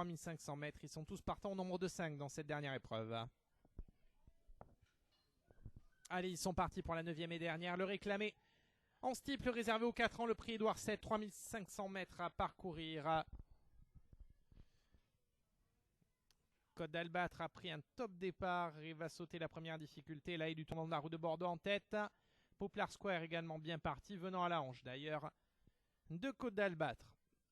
3500 mètres. Ils sont tous partants au nombre de 5 dans cette dernière épreuve. Allez, ils sont partis pour la 9e et dernière. Le réclamé en steeple réservé aux 4 ans. Le prix Édouard VII, 3500 mètres à parcourir. Côte d'Albâtre a pris un top départ et va sauter la première difficulté. Là, il du tournant de la route de Bordeaux en tête. Poplar Square également bien parti, venant à la hanche d'ailleurs de Côte d'Albâtre.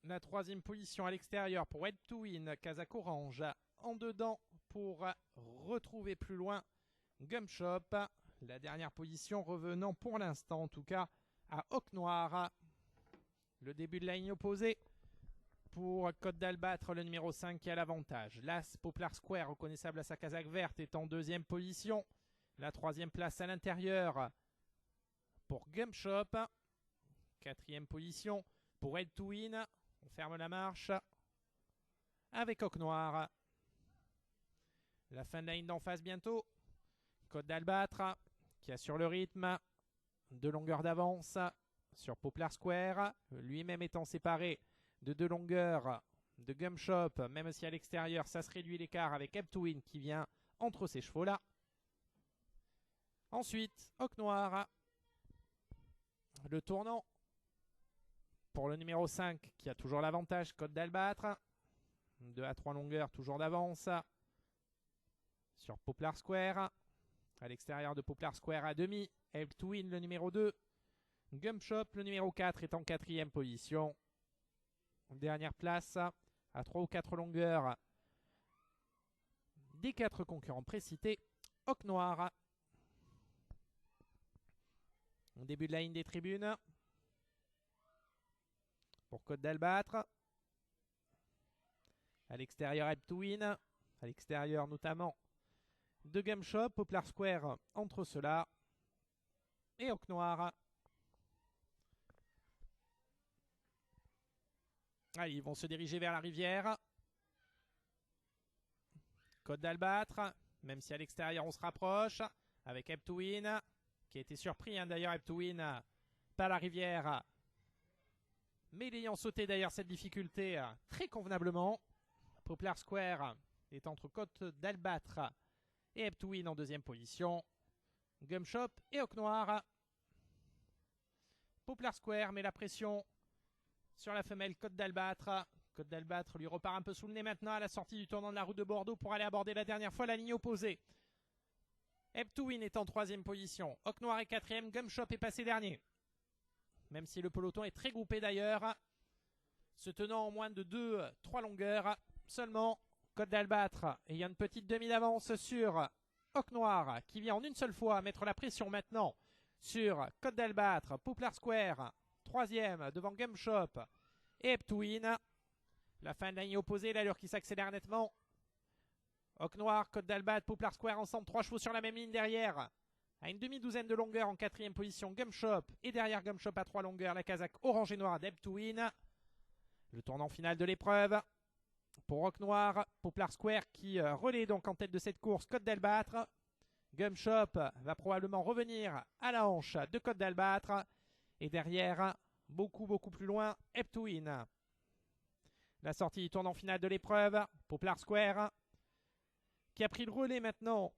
La 3e position à l'extérieur pour Head to Win, Kazakh Orange. En dedans pour retrouver plus loin Gum Shop. La dernière position revenant pour l'instant en tout cas à Hoc Noir. Le début de la ligne opposée pour Côte d'Albâtre, le numéro 5 qui a l'avantage. L'As Poplar Square, reconnaissable à sa casaque verte, est en 2e position. La 3e place à l'intérieur pour Gum Shop. 4e position pour Head to Win. On ferme la marche avec Hoc Noir. La fin de la ligne d'en face bientôt. Côte d'Albâtre qui assure le rythme. 2 longueurs d'avance sur Poplar Square. Lui-même étant séparé de 2 longueurs de Gum Shop. Même si à l'extérieur ça se réduit l'écart avec Head to Win qui vient entre ces chevaux là. Ensuite Hoc Noir. Le tournant pour le numéro 5 qui a toujours l'avantage, Côte d'Albâtre. 2 à 3 longueurs, toujours d'avance sur Poplar Square. À l'extérieur de Poplar Square à demi, Head to Win le numéro 2. Gum Shop le numéro 4 est en 4e position. Dernière place à 3 ou 4 longueurs des 4 concurrents précités. Hoc Noir. Au début de la ligne des tribunes pour Côte d'Albâtre. À l'extérieur, Head to Win. À l'extérieur, notamment, de Gum Shop. Poplar Square entre ceux-là. Et Hoc Noir. Allez, ils vont se diriger vers la rivière. Côte d'Albâtre. Même si à l'extérieur, on se rapproche. Avec Head to Win. Qui a été surpris, d'ailleurs, Head to Win. Pas la rivière. Mais l'ayant sauté d'ailleurs cette difficulté très convenablement. Poplar Square est entre Côte d'Albâtre et Head to Win en 2e position. Gum Shop et Hoc Noir. Poplar Square met la pression sur la femelle Côte d'Albâtre. Côte d'Albâtre lui repart un peu sous le nez maintenant à la sortie du tournant de la route de Bordeaux pour aller aborder la dernière fois la ligne opposée. Head to Win est en 3e position. Hoc Noir est 4e. Gum Shop est passé dernier. Même si le peloton est très groupé d'ailleurs, se tenant en moins de 2-3 longueurs seulement. Côte d'Albâtre ayant une petite demi d'avance sur Hoc Noir qui vient en une seule fois mettre la pression maintenant sur Côte d'Albâtre. Poplar Square 3e devant Gum Shop et Head to Win. La fin de la ligne opposée, l'allure qui s'accélère nettement. Hoc Noir, Côte d'Albâtre, Poplar Square ensemble, 3 chevaux sur la même ligne derrière. À une demi-douzaine de longueurs en 4e position, Gum Shop. Et derrière Gum Shop à 3 longueurs, la casaque orange et noire d'Head to Win. Le tournant final de l'épreuve pour Hoc Noir. Poplar Square qui relaie donc en tête de cette course Côte d'Albâtre. Gum Shop va probablement revenir à la hanche de Côte d'Albâtre. Et derrière, beaucoup plus loin, Head to Win. La sortie du tournant final de l'épreuve. Poplar Square qui a pris le relais maintenant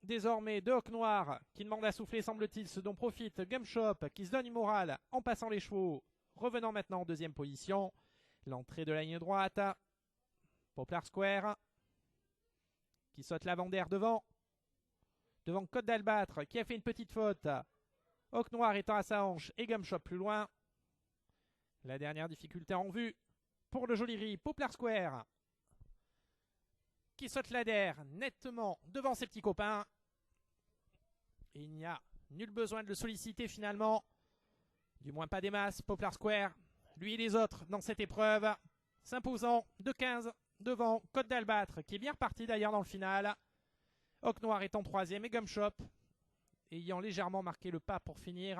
désormais de Hoc Noir qui demande à souffler semble-t-il, ce dont profite Gum Shop qui se donne une morale en passant les chevaux, revenant maintenant en 2e position. L'entrée de la ligne droite. Poplar Square qui saute l'avant-d'air devant Côte d'Albâtre qui a fait une petite faute. Hoc Noir étant à sa hanche et Gum Shop plus loin. La dernière difficulté en vue pour le joli riz Poplar Square qui saute l'adhère nettement devant ses petits copains. Et il n'y a nul besoin de le solliciter finalement. Du moins pas des masses. Poplar Square, lui et les autres dans cette épreuve, s'imposant de 15 devant Côte d'Albâtre qui est bien reparti d'ailleurs dans le final. Hoc Noir est en 3e et Gum Shop ayant légèrement marqué le pas pour finir.